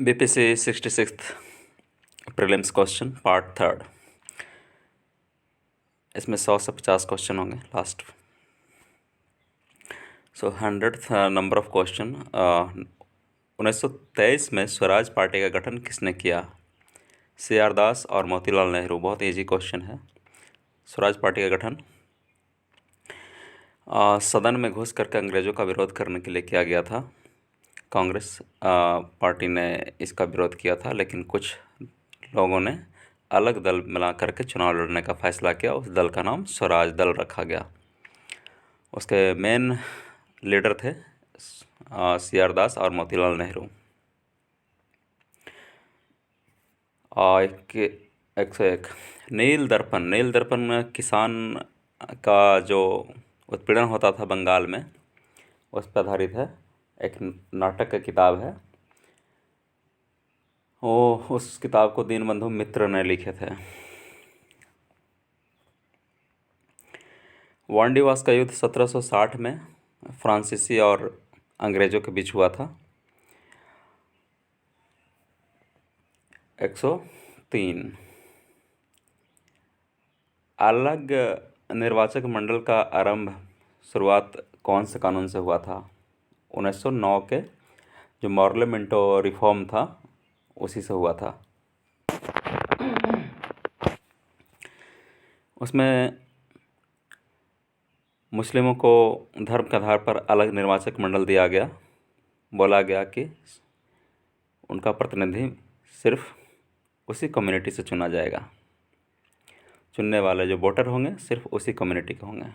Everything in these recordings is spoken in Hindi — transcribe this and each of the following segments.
BPC 66th prelims question part third. इसमें 100 से 50 क्वेश्चन होंगे last. 100th number of question. 1923 में स्वराज पार्टी का गठन किसने किया? CR दास और मोतीलाल नेहरू। बहुत इजी क्वेश्चन है। स्वराज पार्टी का गठन सदन में घुस करके अंग्रेज़ों का विरोध करने के लिए किया गया था। कांग्रेस पार्टी ने इसका विरोध किया था, लेकिन कुछ लोगों ने अलग दल मिला करके चुनाव लड़ने का फैसला किया। उस दल का नाम स्वराज दल रखा गया। उसके मेन लीडर थे CR दास और मोतीलाल नेहरू। और 101 नील दर्पण में किसान का जो उत्पीड़न होता था बंगाल में, उस पर आधारित है। एक नाटक का किताब है वो। उस किताब को दीनबंधु मित्र ने लिखे थे। वांडीवास का युद्ध 1760 में फ्रांसीसी और अंग्रेज़ों के बीच हुआ था। 103 अलग निर्वाचक मंडल का आरंभ शुरुआत कौन से कानून से हुआ था? 1909 के जो मॉर्ले मिंटो रिफॉर्म था उसी से हुआ था। उसमें मुस्लिमों को धर्म के आधार पर अलग निर्वाचक मंडल दिया गया। बोला गया कि उनका प्रतिनिधि सिर्फ उसी कम्युनिटी से चुना जाएगा। चुनने वाले जो वोटर होंगे सिर्फ उसी कम्युनिटी के होंगे।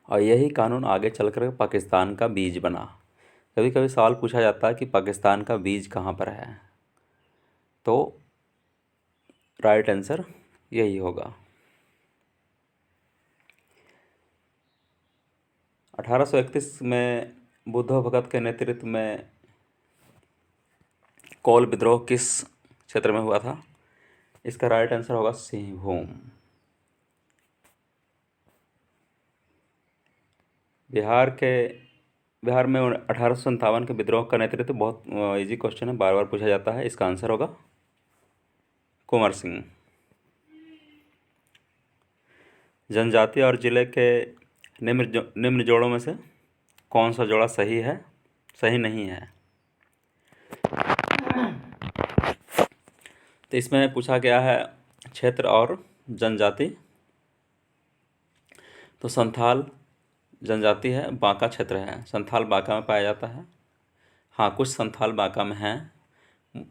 और यही कानून आगे चलकर पाकिस्तान का बीज बना। कभी कभी सवाल पूछा जाता है कि पाकिस्तान का बीज कहाँ पर है, तो राइट आंसर यही होगा। 1831 में बुद्धो भगत के नेतृत्व में कोल विद्रोह किस क्षेत्र में हुआ था? इसका राइट आंसर होगा सिंहभूम। बिहार में 1857 के विद्रोह का नेतृत्व, बहुत इजी क्वेश्चन है, बार बार पूछा जाता है। इसका आंसर होगा कुंवर सिंह। जनजाति और जिले के निम्न जोड़ों में से कौन सा जोड़ा सही नहीं है? तो इसमें पूछा गया है क्षेत्र और जनजाति। तो संथाल जनजाति है, बांका क्षेत्र है। संथाल बांका में पाया जाता है। हाँ, कुछ संथाल बांका में हैं,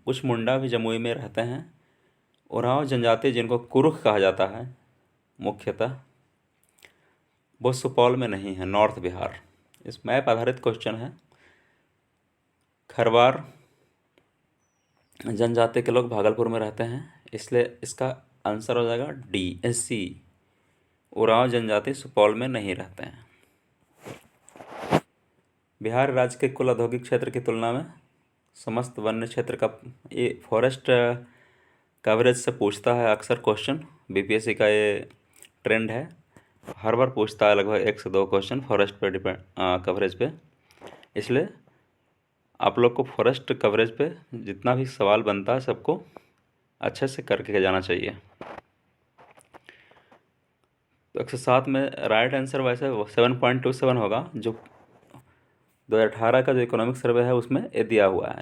कुछ मुंडा भी जमुई में रहते हैं। उरांव जनजाति जिनको कुरुख कहा जाता है मुख्यतः, वो सुपौल में नहीं है, नॉर्थ बिहार। इस मैप आधारित क्वेश्चन है। खरवार जनजाति के लोग भागलपुर में रहते हैं, इसलिए इसका आंसर हो जाएगा DSC। उरांव जनजाति सुपौल में नहीं रहते हैं। बिहार राज्य के कुल औद्योगिक क्षेत्र की तुलना में समस्त वन्य क्षेत्र का, ये फॉरेस्ट कवरेज से पूछता है अक्सर क्वेश्चन। BPSC का ये ट्रेंड है, हर बार पूछता है लगभग 1 से 2 क्वेश्चन फॉरेस्ट पे कवरेज पे। इसलिए आप लोग को फॉरेस्ट कवरेज पे जितना भी सवाल बनता है सबको अच्छे से करके जाना चाहिए। तो 107 में राइट आंसर वैसे 7.27 होगा, जो 2018 का जो इकोनॉमिक सर्वे है उसमें ये दिया हुआ है।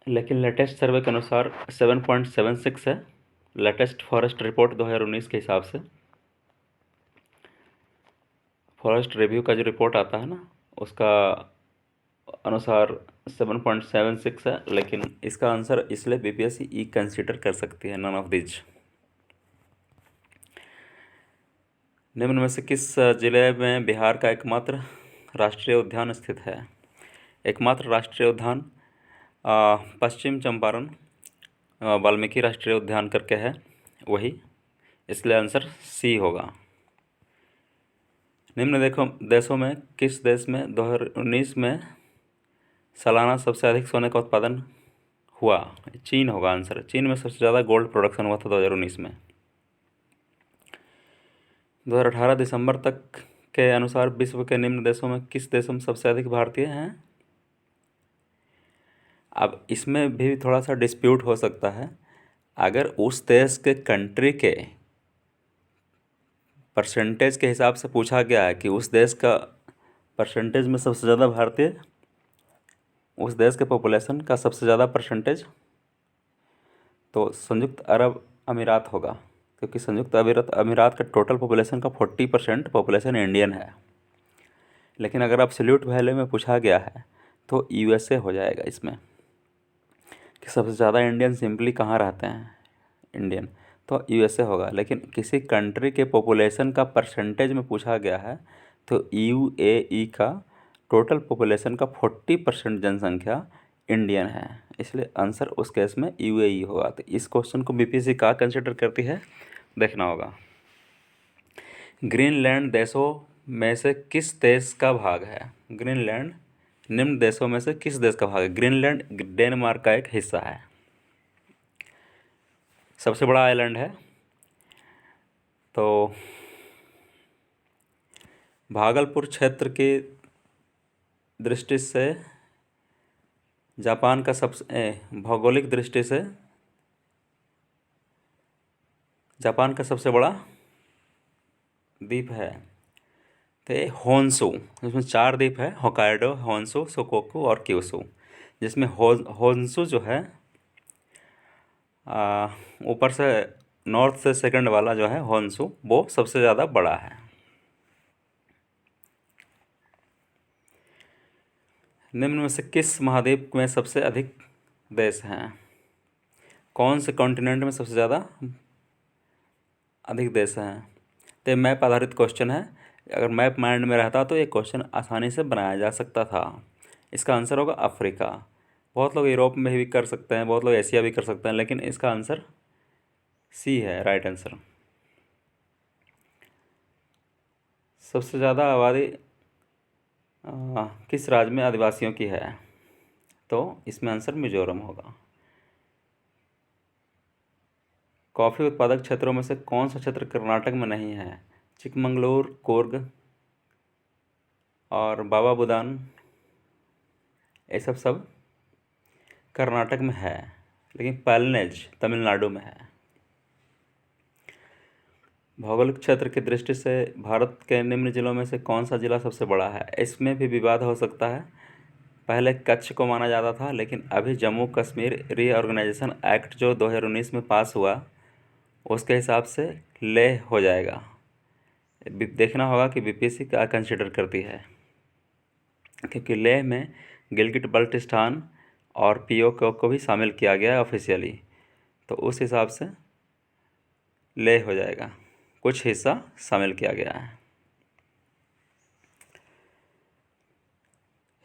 लेकिन लेटेस्ट सर्वे के अनुसार 7.76 है। लेटेस्ट फॉरेस्ट रिपोर्ट 2019 के हिसाब से, फॉरेस्ट रिव्यू का जो रिपोर्ट आता है ना, उसका अनुसार 7.76 है। लेकिन इसका आंसर इसलिए BPSC ई कंसीडर कर सकती है, नन ऑफ दिज। निम्न में से किस जिले में बिहार का एकमात्र राष्ट्रीय उद्यान स्थित है? एकमात्र राष्ट्रीय उद्यान पश्चिम चंपारण वाल्मीकि राष्ट्रीय उद्यान करके है वही, इसलिए आंसर C होगा। निम्न देशों में किस देश में 2019 में सालाना सबसे अधिक सोने का उत्पादन हुआ? चीन होगा आंसर। चीन में सबसे ज़्यादा गोल्ड प्रोडक्शन हुआ था 2019 में। 2018 दिसंबर तक के अनुसार विश्व के निम्न देशों में किस देशों में सबसे अधिक भारतीय हैं? अब इसमें भी थोड़ा सा डिस्प्यूट हो सकता है। अगर उस देश के कंट्री के परसेंटेज के हिसाब से पूछा गया है कि उस देश का परसेंटेज में सबसे ज़्यादा भारतीय, उस देश के पॉपुलेशन का सबसे ज़्यादा परसेंटेज, तो संयुक्त अरब अमीरात होगा, क्योंकि संयुक्त अमीरात का टोटल पॉपुलेशन का 40% पॉपुलेशन इंडियन है। लेकिन अगर एब्सोल्यूट वैल्यू में पूछा गया है तो यूएसए हो जाएगा इसमें, कि सबसे ज़्यादा इंडियन सिंपली कहाँ रहते हैं, इंडियन, तो यूएसए होगा। लेकिन किसी कंट्री के पॉपुलेशन का परसेंटेज में पूछा गया है तो यूएई का टोटल पॉपुलेशन का 40% जनसंख्या इंडियन है, इसलिए आंसर उस केस में यूएई होगा। तो इस क्वेश्चन को बीपीएससी कहाँ कंसिडर करती है, देखना होगा। ग्रीनलैंड देशों में से किस देश का भाग है? ग्रीनलैंड निम्न देशों में से किस देश का भाग है? ग्रीनलैंड डेनमार्क का एक हिस्सा है, सबसे बड़ा आइलैंड है। तो भागलपुर क्षेत्र की दृष्टि से जापान का सबसे भौगोलिक दृष्टि से जापान का सबसे बड़ा द्वीप है तो होन्शु, जिसमें 4 द्वीप है, होकाइडो, होन्शु, शोकोकू और क्यूशु, जिसमें होन्शु जो है ऊपर से नॉर्थ से सेकंड वाला जो है होन्शु, वो सबसे ज़्यादा बड़ा है। निम्न में से किस महाद्वीप में सबसे अधिक देश हैं? कौन से कॉन्टिनेंट में सबसे ज़्यादा अधिक देश हैं? तो ये मैप आधारित क्वेश्चन है। अगर मैप माइंड में रहता तो ये क्वेश्चन आसानी से बनाया जा सकता था। इसका आंसर होगा अफ्रीका। बहुत लोग यूरोप में भी कर सकते हैं, बहुत लोग एशिया भी कर सकते हैं, लेकिन इसका आंसर सी है, राइट आंसर। सबसे ज़्यादा आबादी किस राज्य में आदिवासियों की है? तो इसमें आंसर मिजोरम होगा। कॉफ़ी उत्पादक क्षेत्रों में से कौन सा क्षेत्र कर्नाटक में नहीं है? चिकमंगलूर, कुर्ग और बाबा बुदान, ये सब कर्नाटक में है, लेकिन पैलनेज तमिलनाडु में है। भौगोलिक क्षेत्र की दृष्टि से भारत के निम्न जिलों में से कौन सा जिला सबसे बड़ा है? इसमें भी विवाद हो सकता है। पहले कच्छ को माना जाता था, लेकिन अभी जम्मू कश्मीर रीऑर्गेनाइजेशन एक्ट जो 2019 में पास हुआ, उसके हिसाब से लेह हो जाएगा। देखना होगा कि बीपीएससी क्या कंसिडर करती है, क्योंकि लेह में गिलगिट बल्टिस्तान और पीओके को भी शामिल किया गया है ऑफिशियली, तो उस हिसाब से लेह हो जाएगा, कुछ हिस्सा शामिल किया गया है।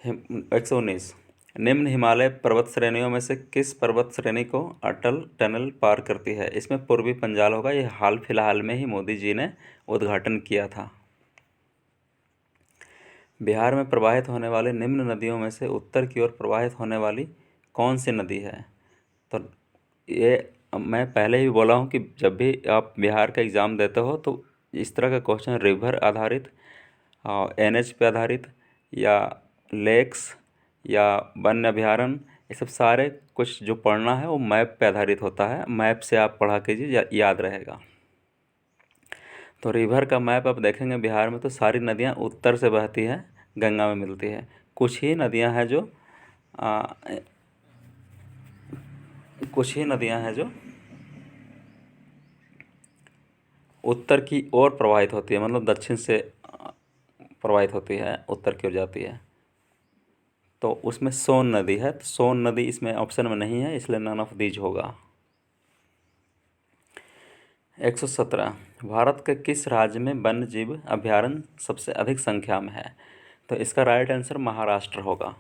119 निम्न हिमालय पर्वत श्रेणियों में से किस पर्वत श्रेणी को अटल टनल पार करती है? इसमें पूर्वी पंजाल होगा। ये हाल फिलहाल में ही मोदी जी ने उद्घाटन किया था। बिहार में प्रवाहित होने वाली निम्न नदियों में से उत्तर की ओर प्रवाहित होने वाली कौन सी नदी है? तो ये मैं पहले ही बोला हूँ कि जब भी आप बिहार का एग्ज़ाम देते हो तो इस तरह का क्वेश्चन रिवर आधारित, एनएच पे आधारित, या लेक्स या वन्य अभयारण्य, ये सब सारे कुछ जो पढ़ना है वो मैप पे आधारित होता है। मैप से आप पढ़ा कीजिए, याद रहेगा। तो रिवर का मैप आप देखेंगे बिहार में तो सारी नदियाँ उत्तर से बहती है, गंगा में मिलती है। कुछ ही नदियाँ हैं जो उत्तर की ओर प्रवाहित होती है, मतलब दक्षिण से प्रवाहित होती है, उत्तर की ओर जाती है। तो उसमें सोन नदी है, तो सोन नदी इसमें ऑप्शन में नहीं है, इसलिए नन ऑफ दीज होगा। 117 भारत के किस राज्य में वन्य जीव अभयारण्य सबसे अधिक संख्या में है? तो इसका राइट आंसर महाराष्ट्र होगा।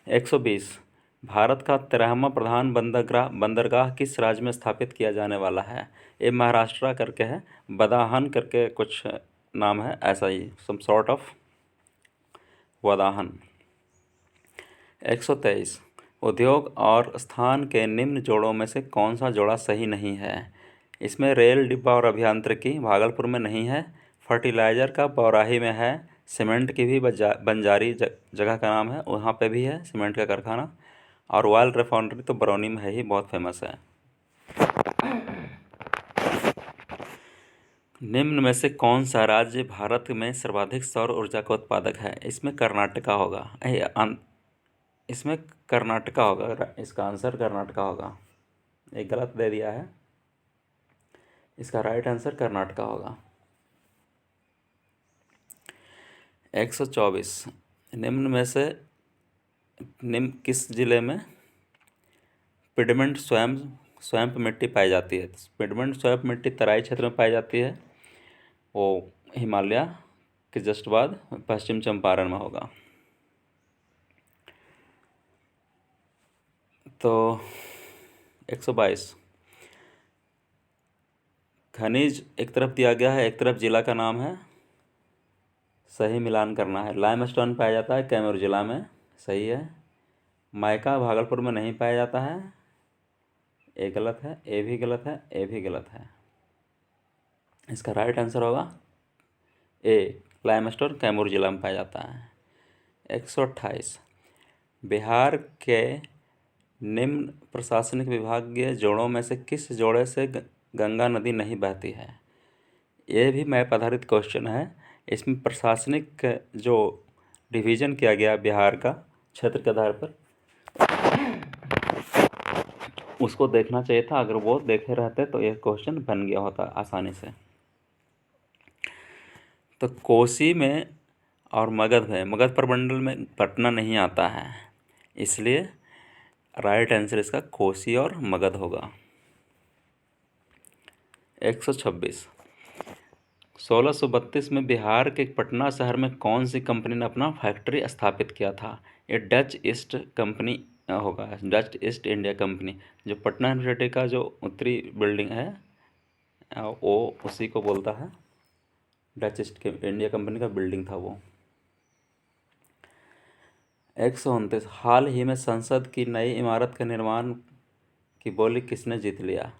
120 भारत का 13वां प्रधान बंदरगाह किस राज्य में स्थापित किया जाने वाला है? ये महाराष्ट्र करके है, बदाहन करके कुछ नाम है, ऐसा ही सम सॉर्ट ऑफ वदाहन। 123 उद्योग और स्थान के निम्न जोड़ों में से कौन सा जोड़ा सही नहीं है? इसमें रेल डिब्बा और अभियांत्रिकी भागलपुर में नहीं है। फर्टिलाइज़र का बौराही में है। सीमेंट की भी बंजारी जगह का नाम है, वहाँ पे भी है सीमेंट का कारखाना। और ऑयल रिफाइनरी तो बरौनी में है ही, बहुत फेमस है। निम्न में से कौन सा राज्य भारत में सर्वाधिक सौर ऊर्जा का उत्पादक है? इसमें कर्नाटका होगा। इसमें कर्नाटका होगा, इसका आंसर कर्नाटका होगा। एक गलत दे दिया है, इसका राइट आंसर कर्नाटका होगा। 124 निम्न में से किस जिले में पिडमेंट स्वयं मिट्टी पाई जाती है? पिडमेंट स्वयं मिट्टी तराई क्षेत्र में पाई जाती है, वो हिमालय के जस्ट बाद पश्चिम चंपारण में होगा। तो 122 खनिज एक तरफ दिया गया है, एक तरफ जिला का नाम है, सही मिलान करना है। लाइमस्टोन पाया जाता है कैमूर जिला में, सही है। माइका भागलपुर में नहीं पाया जाता है, ए गलत है, ए भी गलत है, ए भी गलत है। इसका राइट आंसर होगा ए, लाइमस्टोन कैमूर जिला में पाया जाता है। 128 बिहार के निम्न प्रशासनिक विभागीय जोड़ों में से किस जोड़े से गंगा नदी नहीं बहती है? ये भी मैप आधारित क्वेश्चन है। इसमें प्रशासनिक जो डिवीज़न किया गया बिहार का क्षेत्र के आधार पर, उसको देखना चाहिए था। अगर वो देखे रहते तो ये क्वेश्चन बन गया होता आसानी से। तो कोसी में और मगध में, मगध प्रमंडल में पटना नहीं आता है, इसलिए राइट आंसर इसका कोसी और मगध होगा। 126 1632 में बिहार के पटना शहर में कौन सी कंपनी ने अपना फैक्ट्री स्थापित किया था? ये डच ईस्ट कंपनी होगा, डच ईस्ट इंडिया कंपनी। जो पटना यूनिवर्सिटी का जो उत्तरी बिल्डिंग है वो उसी को बोलता है, डच ईस्ट इंडिया कंपनी का बिल्डिंग था वो। 129 हाल ही में संसद की नई इमारत के निर्माण की बोली किसने जीत लिया?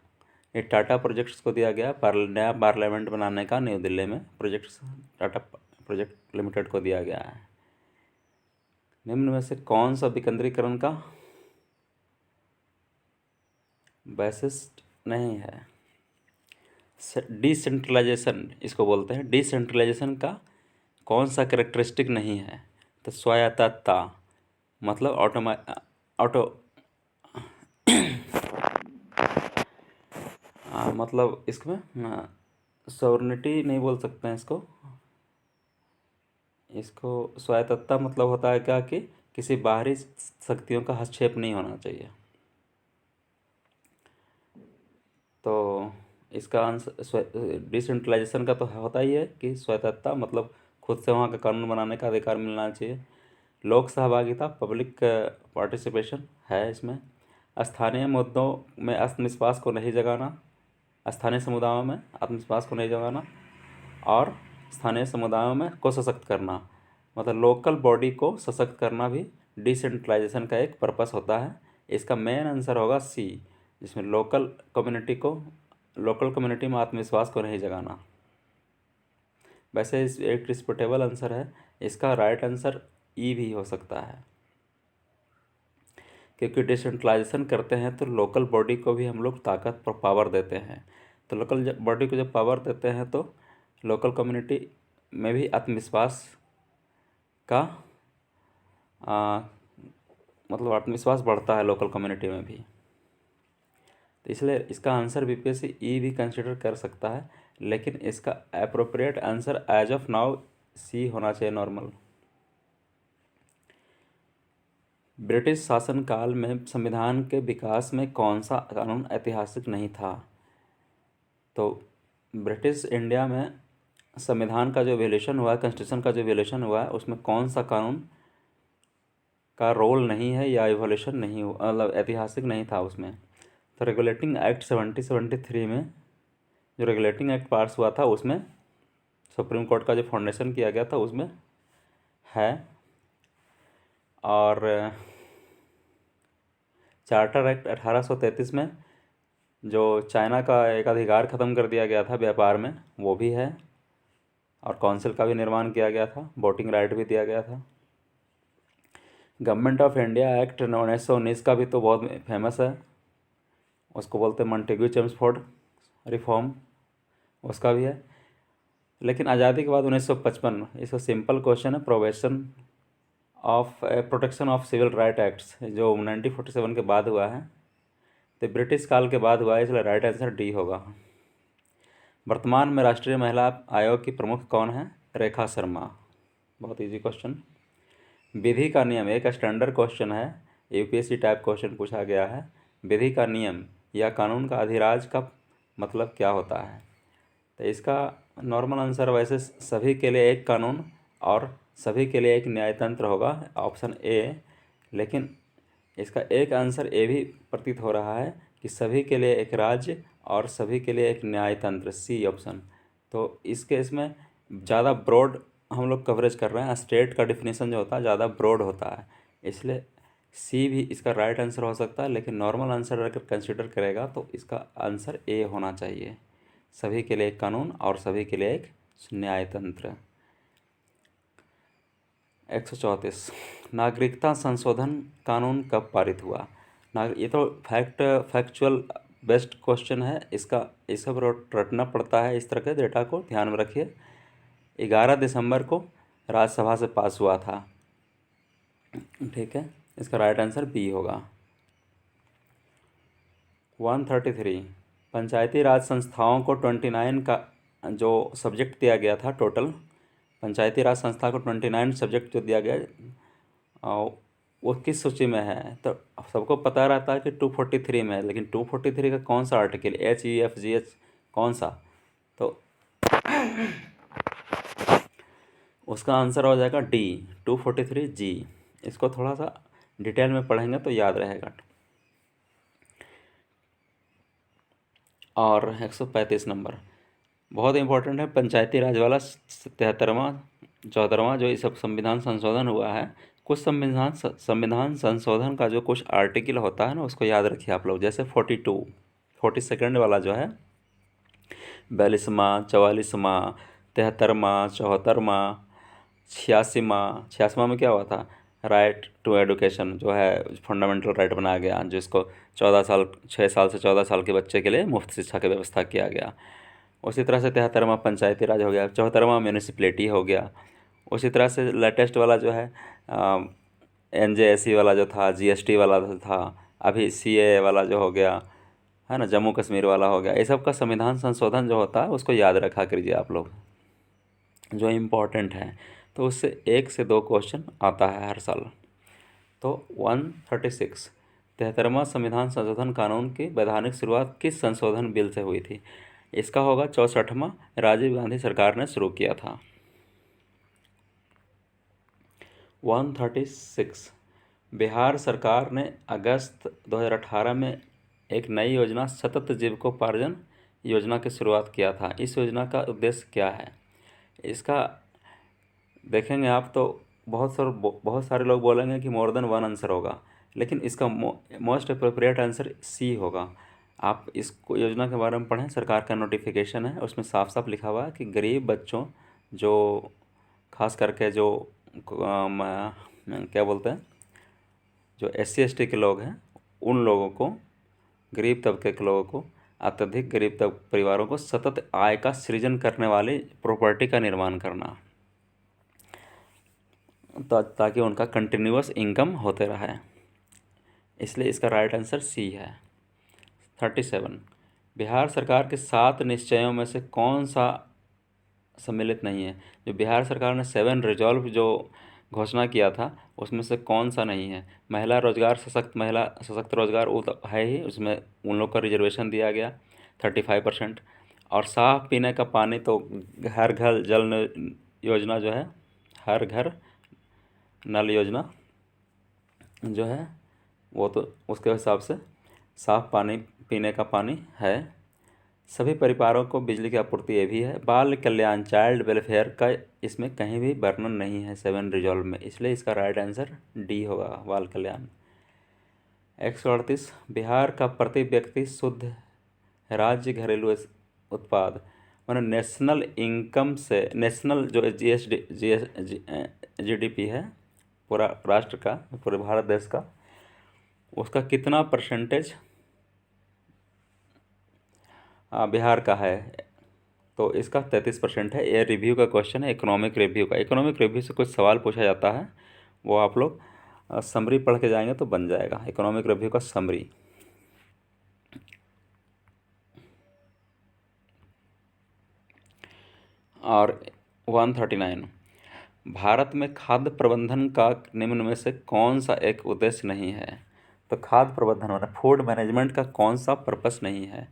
ये टाटा प्रोजेक्ट्स को दिया गया, नया पार्लियामेंट बनाने का न्यू दिल्ली में प्रोजेक्ट्स टाटा प्रोजेक्ट लिमिटेड को दिया गया है। निम्न में से कौन सा विकेंद्रीकरण का वैशिष्ट नहीं है? डिसेंट्रलाइजेशन इसको बोलते हैं। डिसेंट्रलाइजेशन का कौन सा कैरेक्टरिस्टिक नहीं है? तो स्वायत्तता, मतलब मतलब इसमें सॉवरेनिटी नहीं बोल सकते हैं इसको स्वायत्तता मतलब होता है क्या कि किसी बाहरी शक्तियों का हस्तक्षेप नहीं होना चाहिए। तो इसका आंसर डिसेंट्रलाइजेशन का तो होता ही है कि स्वायत्तता मतलब खुद से वहाँ का कानून बनाने का अधिकार मिलना चाहिए। लोक सहभागिता, पब्लिक पार्टिसिपेशन है इसमें। स्थानीय मुद्दों में आत्मविश्वास को नहीं जगाना, स्थानीय समुदायों में आत्मविश्वास को नहीं जगाना, और स्थानीय समुदायों में को सशक्त करना, मतलब लोकल बॉडी को सशक्त करना भी डिसेंट्रलाइजेशन का एक पर्पस होता है। इसका मेन आंसर होगा सी, जिसमें लोकल कम्युनिटी में आत्मविश्वास को नहीं जगाना। वैसे इस एक डिस्पुटेबल आंसर है, इसका राइट आंसर ई भी हो सकता है, क्योंकि डिसेंट्रलाइजेशन करते हैं तो लोकल बॉडी को भी हम लोग ताकत और पावर देते हैं। तो लोकल बॉडी को जब पावर देते हैं तो लोकल कम्युनिटी में भी आत्मविश्वास का मतलब आत्मविश्वास बढ़ता है लोकल कम्युनिटी में भी। तो इसलिए इसका आंसर बीपीएससी ई भी कंसिडर कर सकता है, लेकिन इसका appropriate answer as of now C होना चाहिए, नॉर्मल। ब्रिटिश शासनकाल में संविधान के विकास में कौन सा कानून ऐतिहासिक नहीं था? तो ब्रिटिश इंडिया में संविधान का जो विोलेशन हुआ है, कॉन्स्टिट्यूशन का जो विोलेशन हुआ है, उसमें कौन सा कानून का रोल नहीं है या इवोल्यूशन नहीं हुआ, मतलब ऐतिहासिक नहीं था उसमें? तो रेगुलेटिंग एक्ट 1773 में जो रेगुलेटिंग एक्ट पास हुआ था उसमें सुप्रीम कोर्ट का जो फाउंडेशन किया गया था उसमें है। और चार्टर एक्ट 1833 में जो चाइना का एक अधिकार ख़त्म कर दिया गया था व्यापार में, वो भी है। और काउंसिल का भी निर्माण किया गया था, वोटिंग राइट भी दिया गया था। गवर्नमेंट ऑफ इंडिया एक्ट 1919 का भी तो बहुत फेमस है, उसको बोलते हैं मॉन्टेग्यू चेम्सफोर्ड रिफॉर्म, उसका भी है। लेकिन आज़ादी के बाद 1955, इसका सिंपल क्वेश्चन है, protection of civil right acts जो 1947 के बाद हुआ है, तो ब्रिटिश काल के बाद हुआ है, इसलिए राइट आंसर डी होगा। वर्तमान में राष्ट्रीय महिला आयोग की प्रमुख कौन है? रेखा शर्मा। बहुत इजी क्वेश्चन। विधि का नियम एक स्टैंडर्ड क्वेश्चन है, यूपीएससी टाइप क्वेश्चन पूछा गया है। विधि का नियम या कानून का अधिराज का मतलब क्या होता है? तो इसका नॉर्मल आंसर वैसे सभी के लिए एक कानून और सभी के लिए एक न्यायतंत्र होगा, ऑप्शन ए। लेकिन इसका एक आंसर ए भी प्रतीत हो रहा है कि सभी के लिए एक राज्य और सभी के लिए एक न्यायतंत्र, सी ऑप्शन। तो इस केस में ज़्यादा ब्रॉड हम लोग कवरेज कर रहे हैं, स्टेट का डिफिनीसन जो होता है ज़्यादा ब्रॉड होता है, इसलिए सी भी इसका राइट आंसर हो सकता है। लेकिन नॉर्मल आंसर अगर कंसिडर करेगा तो इसका आंसर ए होना चाहिए, सभी के लिए एक कानून और सभी के लिए एक न्यायतंत्र। 134, नागरिकता संशोधन कानून कब पारित हुआ? ये तो फैक्चुअल बेस्ड क्वेश्चन है, इसका पर रटना पड़ता है, इस तरह के डेटा को ध्यान में रखिए। 11 दिसंबर को राज्यसभा से पास हुआ था, ठीक है, इसका राइट आंसर बी होगा। 133, पंचायती राज संस्थाओं को 29 का जो सब्जेक्ट दिया गया था टोटल, पंचायती राज संस्था को 29 सब्जेक्ट जो दिया गया वो किस सूची में है? तो सबको पता रहता है कि 243 में है, लेकिन 243 का कौन सा आर्टिकल, HEFGH कौन सा? तो उसका आंसर हो जाएगा डी, 243G। इसको थोड़ा सा डिटेल में पढ़ेंगे तो याद रहेगा। और 135 नंबर बहुत इंपॉर्टेंट है, पंचायती राज वाला 73वां 74वां जो ये सब संविधान संशोधन हुआ है। कुछ संविधान संशोधन का जो कुछ आर्टिकल होता है ना, उसको याद रखिए आप लोग। जैसे 42 वाला जो है, 42वां 44वां 73वां 74वां 86वां में क्या हुआ था? राइट टू एडुकेशन जो है फंडामेंटल राइट बनाया गया, जिसको 6 साल से 14 साल के बच्चे के लिए मुफ्त शिक्षा की व्यवस्था किया गया। उसी तरह से 73वां पंचायती राज हो गया, 74वां म्यूनिसिपलिटी हो गया। उसी तरह से लेटेस्ट वाला जो है NJSE वाला जो था, GST वाला था, अभी CAA वाला जो हो गया है ना, जम्मू कश्मीर वाला हो गया। ये सब का संविधान संशोधन जो होता है उसको याद रखा कीजिए आप लोग, जो इम्पोर्टेंट है। तो उससे 1 से 2 क्वेश्चन आता है हर साल। तो 136, 73वां संविधान संशोधन कानून की वैधानिक शुरुआत किस संशोधन बिल से हुई थी? इसका होगा 64वां, राजीव गांधी सरकार ने शुरू किया था। 136, बिहार सरकार ने अगस्त 2018 में एक नई योजना सतत जीविकोपार्जन योजना की शुरुआत किया था। इस योजना का उद्देश्य क्या है? इसका देखेंगे आप तो बहुत सारे लोग बोलेंगे कि मोर देन वन आंसर होगा, लेकिन इसका मोस्ट अप्रोप्रिएट आंसर सी होगा। आप इस योजना के बारे में पढ़ें, सरकार का नोटिफिकेशन है, उसमें साफ साफ लिखा हुआ है कि गरीब बच्चों, जो खास करके जो क्या बोलते हैं, जो SC ST के लोग हैं, उन लोगों को, गरीब तबके के लोगों को, अत्यधिक गरीब परिवारों को सतत आय का सृजन करने वाली प्रॉपर्टी का निर्माण करना, ताकि उनका कंटिन्यूअस इनकम होते रहे। इसलिए इसका राइट आंसर सी है। 37, बिहार सरकार के 7 निश्चयों में से कौन सा सम्मिलित नहीं है? जो बिहार सरकार ने 7 रिजॉल्व जो घोषणा किया था, उसमें से कौन सा नहीं है? महिला सशक्त रोजगार वो तो है ही, उसमें उन लोग का रिजर्वेशन दिया गया 35%। और साफ पीने का पानी तो हर घर जल योजना जो है, हर घर नल योजना जो है, वो तो उसके हिसाब से साफ पानी, पीने का पानी है। सभी परिवारों को बिजली की आपूर्ति, ये भी है। बाल कल्याण, चाइल्ड वेलफेयर का इसमें कहीं भी वर्णन नहीं है 7 रिजॉल्व में, इसलिए इसका राइट आंसर डी होगा, बाल कल्याण। 138, बिहार का प्रति व्यक्ति शुद्ध राज्य घरेलू उत्पाद माने नेशनल इनकम से, नेशनल जो जीडीपी है पूरा राष्ट्र का, पूरे भारत देश का, उसका कितना परसेंटेज बिहार का है? तो इसका 33% है। ये रिव्यू का क्वेश्चन है, इकोनॉमिक रिव्यू का। इकोनॉमिक रिव्यू से कुछ सवाल पूछा जाता है, वो आप लोग समरी पढ़ के जाएंगे तो बन जाएगा। इकोनॉमिक रिव्यू का समरी। और 139, भारत में खाद्य प्रबंधन का निम्न में से कौन सा एक उद्देश्य नहीं है? तो खाद्य प्रबंधन मतलब फूड मैनेजमेंट का कौन सा पर्पस नहीं है?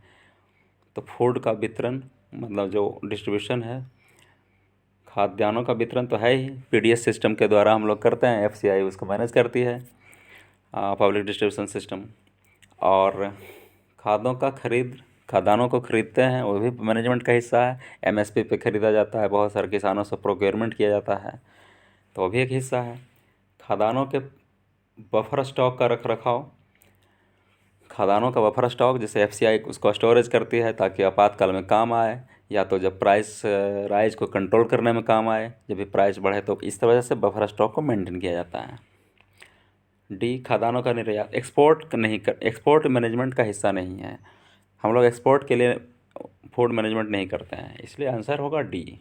तो फूड का वितरण मतलब जो डिस्ट्रीब्यूशन है, खाद्यान्नों का वितरण तो है ही, पीडीएस सिस्टम के द्वारा हम लोग करते हैं, एफसीआई उसको मैनेज करती है, पब्लिक डिस्ट्रीब्यूशन सिस्टम। और खाद्यान्नों को खरीदते हैं, वो भी मैनेजमेंट का हिस्सा है। एमएसपी पे खरीदा जाता है, बहुत सारे किसानों से प्रोक्योरमेंट किया जाता है, तो वो भी एक हिस्सा है। खाद्यान्नों के बफर स्टॉक का रख रखाव, खाद्यान्नों का बफर स्टॉक जैसे एफसीआई उसको स्टोरेज करती है ताकि आपातकाल में काम आए, या तो जब प्राइस राइज को कंट्रोल करने में काम आए, जब भी प्राइस बढ़े, तो इस वजह से बफर स्टॉक को मेंटेन किया जाता है। डी, खाद्यान्नों का निर्यात एक्सपोर्ट मैनेजमेंट का हिस्सा नहीं है। हम लोग एक्सपोर्ट के लिए फूड मैनेजमेंट नहीं करते हैं, इसलिए आंसर होगा डी।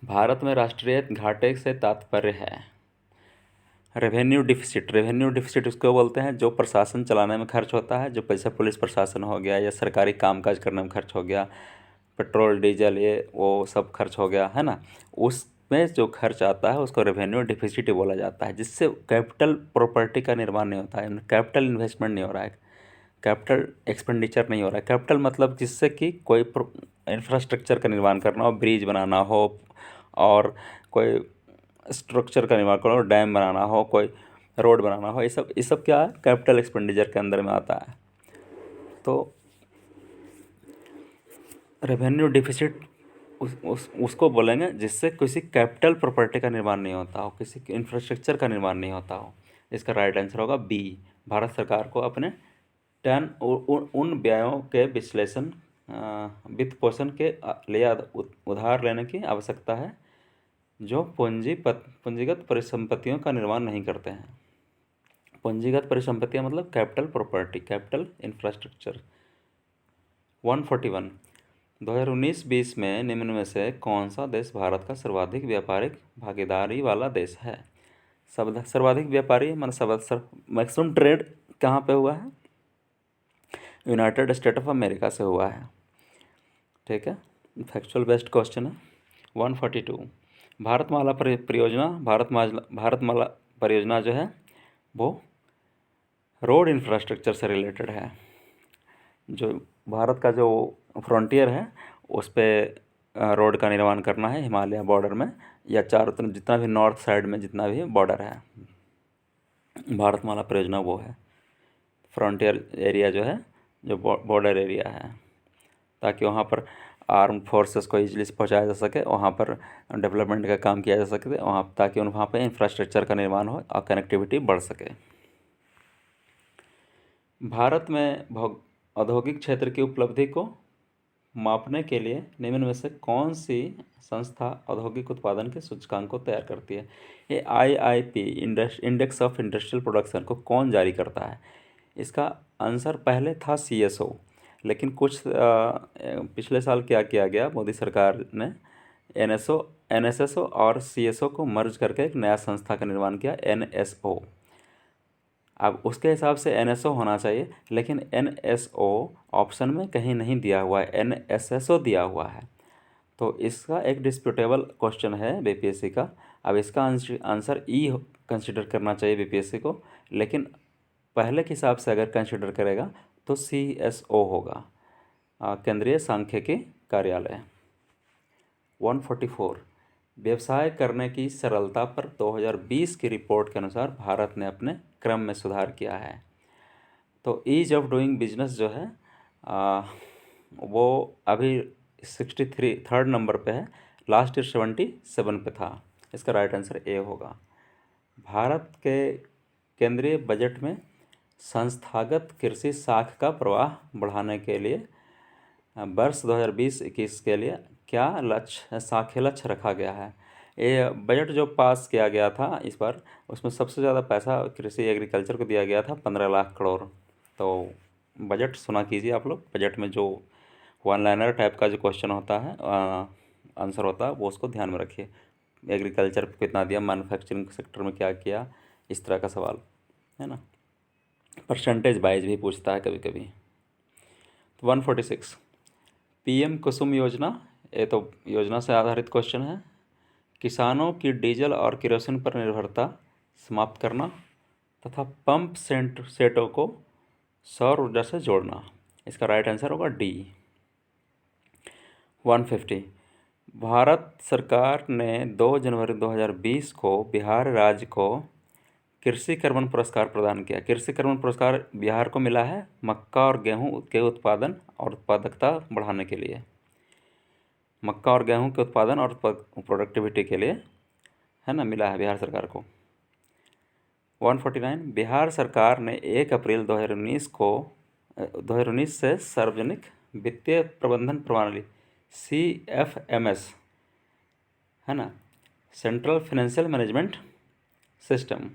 भारत में राष्ट्रीय घाटे से तात्पर्य है रेवेन्यू डिफिसिट। रेवेन्यू डिफिसिट उसको बोलते हैं जो प्रशासन चलाने में खर्च होता है, जो पैसा पुलिस प्रशासन हो गया या सरकारी कामकाज करने में खर्च हो गया, पेट्रोल डीजल ये वो सब खर्च हो गया है ना, उसमें जो खर्च आता है उसको रेवेन्यू डिफिसिट ही बोला जाता है, जिससे कैपिटल प्रॉपर्टी का निर्माण नहीं होता है, कैपिटल इन्वेस्टमेंट नहीं हो रहा है, कैपिटल एक्सपेंडिचर नहीं हो रहा है। कैपिटल मतलब जिससे कि कोई इंफ्रास्ट्रक्चर का निर्माण करना हो, ब्रिज बनाना हो, और कोई स्ट्रक्चर का निर्माण करना हो, डैम बनाना हो, कोई रोड बनाना हो, ये सब क्या है, कैपिटल एक्सपेंडिचर के अंदर में आता है। तो रेवेन्यू डिफिसिट उसको बोलेंगे जिससे किसी कैपिटल प्रॉपर्टी का निर्माण नहीं होता हो, किसी इंफ्रास्ट्रक्चर का निर्माण नहीं होता हो। इसका राइट आंसर होगा बी। भारत सरकार को अपने उन व्ययों के विश्लेषण वित्त पोषण के लिए उधार लेने की आवश्यकता है जो पूंजीगत परिसंपत्तियों का निर्माण नहीं करते हैं। पूंजीगत परिसंपत्तियां मतलब कैपिटल प्रॉपर्टी, कैपिटल इंफ्रास्ट्रक्चर। 141, 2019-20 में निम्न में से कौन सा देश भारत का सर्वाधिक व्यापारिक भागीदारी वाला देश है? सर्वाधिक व्यापारी मतलब मैक्सिमम ट्रेड कहाँ पे हुआ है? यूनाइटेड स्टेट ऑफ अमेरिका से हुआ है। ठीक है, फैक्चुअल बेस्ड क्वेश्चन है। 142, भारतमाला परियोजना जो है वो रोड इंफ्रास्ट्रक्चर से रिलेटेड है। जो भारत का जो फ्रंटियर है उस पर रोड का निर्माण करना है, हिमालय बॉर्डर में या चारों तरफ जितना भी नॉर्थ साइड में जितना भी बॉर्डर है, भारतमाला परियोजना वो है। फ्रंटियर एरिया जो है, जो बॉर्डर एरिया है, ताकि वहाँ पर आर्म फोर्सेस को ईजिली पहुँचाया जा सके, वहाँ पर डेवलपमेंट का काम किया जा सके वहाँ, ताकि वहाँ पर इंफ्रास्ट्रक्चर का निर्माण हो और कनेक्टिविटी बढ़ सके। भारत में औद्योगिक क्षेत्र की उपलब्धि को मापने के लिए निम्न में से कौन सी संस्था औद्योगिक उत्पादन के सूचकांक को तैयार करती है? ये IIP index of industrial production को कौन जारी करता है? इसका आंसर पहले था सीएसओ, लेकिन कुछ पिछले साल क्या किया गया, मोदी सरकार ने एनएसएसओ और सीएसओ को मर्ज करके एक नया संस्था का निर्माण किया, एनएसओ। अब उसके हिसाब से एनएसओ होना चाहिए, लेकिन एनएसओ ऑप्शन में कहीं नहीं दिया हुआ है, एनएसएसओ दिया हुआ है। तो इसका एक डिस्प्यूटेबल क्वेश्चन है बीपीएससी का। अब इसका आंसर ई कंसिडर करना चाहिए बीपीएससी को, लेकिन पहले के हिसाब से अगर कंसिडर करेगा तो सीएसओ होगा, केंद्रीय सांख्यिकी कार्यालय। 144, व्यवसाय करने की सरलता पर 2020 की रिपोर्ट के अनुसार भारत ने अपने क्रम में सुधार किया है। तो ईज ऑफ डूइंग बिजनेस जो है वो अभी 63 थर्ड नंबर पे है, लास्ट ईयर 77 पे था। इसका राइट आंसर ए होगा। भारत के केंद्रीय बजट में संस्थागत कृषि साख का प्रवाह बढ़ाने के लिए वर्ष 2020-21 के लिए क्या लक्ष्य साखे लक्ष्य रखा गया है। ये बजट जो पास किया गया था इस बार, उसमें सबसे ज़्यादा पैसा कृषि एग्रीकल्चर को दिया गया था 15 लाख करोड़। तो बजट सुना कीजिए आप लोग। बजट में जो वन लाइनर टाइप का जो क्वेश्चन होता है, आंसर होता है, वो उसको ध्यान में रखिए। एग्रीकल्चर को कितना दिया, मैन्युफैक्चरिंग सेक्टर में क्या किया, इस तरह का सवाल है ना। परसेंटेज वाइज भी पूछता है कभी कभी। तो 146 पीएम कुसुम योजना, ये तो योजना से आधारित क्वेश्चन है। किसानों की डीजल और केरोसिन पर निर्भरता समाप्त करना तथा पंप सेटों को सौर ऊर्जा से जोड़ना। इसका राइट आंसर होगा डी। 150 भारत सरकार ने 2 जनवरी 2020 को बिहार राज्य को कृषि कर्मण पुरस्कार प्रदान किया। कृषि कर्मण पुरस्कार बिहार को मिला है मक्का और गेहूं के उत्पादन और उत्पादकता बढ़ाने के लिए। मक्का और गेहूं के उत्पादन और प्रोडक्टिविटी के लिए, है ना, मिला है बिहार सरकार को। 149 बिहार सरकार ने 1 अप्रैल 2019 से सार्वजनिक वित्तीय प्रबंधन प्रणाली CFMS, है ना, सेंट्रल फाइनेंशियल मैनेजमेंट सिस्टम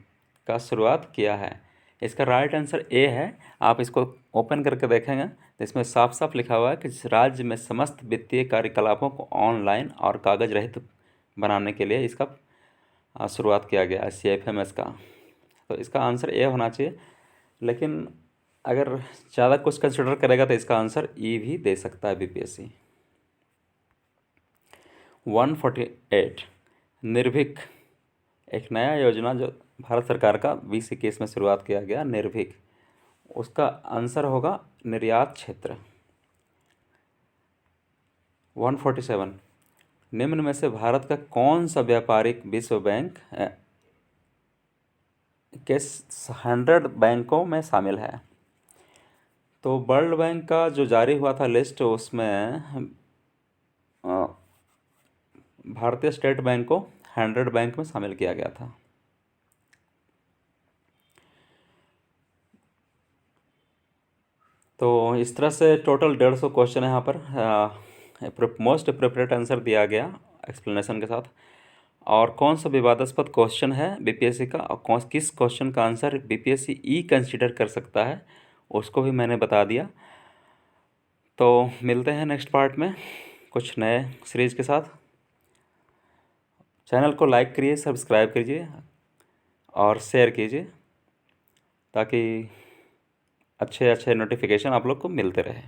का शुरुआत किया है। इसका राइट आंसर ए है। आप इसको ओपन करके देखेंगे तो इसमें साफ साफ लिखा हुआ है कि राज्य में समस्त वित्तीय कार्यकलापों को ऑनलाइन और कागज रहित बनाने के लिए इसका शुरुआत किया गया है, CFMS का। तो इसका आंसर ए होना चाहिए, लेकिन अगर ज़्यादा कुछ कंसिडर करेगा तो इसका आंसर ई भी दे सकता है BPSC। 148 निर्भीक, एक नया योजना जो भारत सरकार का 2021 में शुरुआत किया गया, निर्भीक, उसका आंसर होगा निर्यात क्षेत्र। 147 निम्न में से भारत का कौन सा व्यापारिक विश्व बैंक के 100 बैंकों में शामिल है। तो वर्ल्ड बैंक का जो जारी हुआ था लिस्ट, उसमें भारतीय स्टेट बैंक को 100 बैंक में शामिल किया गया था। तो इस तरह से टोटल 150 क्वेश्चन है यहाँ पर। मोस्ट अप्रोप्रिएट आंसर दिया गया एक्सप्लेनेशन के साथ। और कौन सा विवादास्पद क्वेश्चन है BPSC का, और किस क्वेश्चन का आंसर BPSC ई कंसीडर कर सकता है, उसको भी मैंने बता दिया। तो मिलते हैं नेक्स्ट पार्ट में कुछ नए सीरीज़ के साथ। चैनल को लाइक करिए, सब्सक्राइब कीजिए और शेयर कीजिए, ताकि अच्छे अच्छे नोटिफिकेशन आप लोग को मिलते रहे।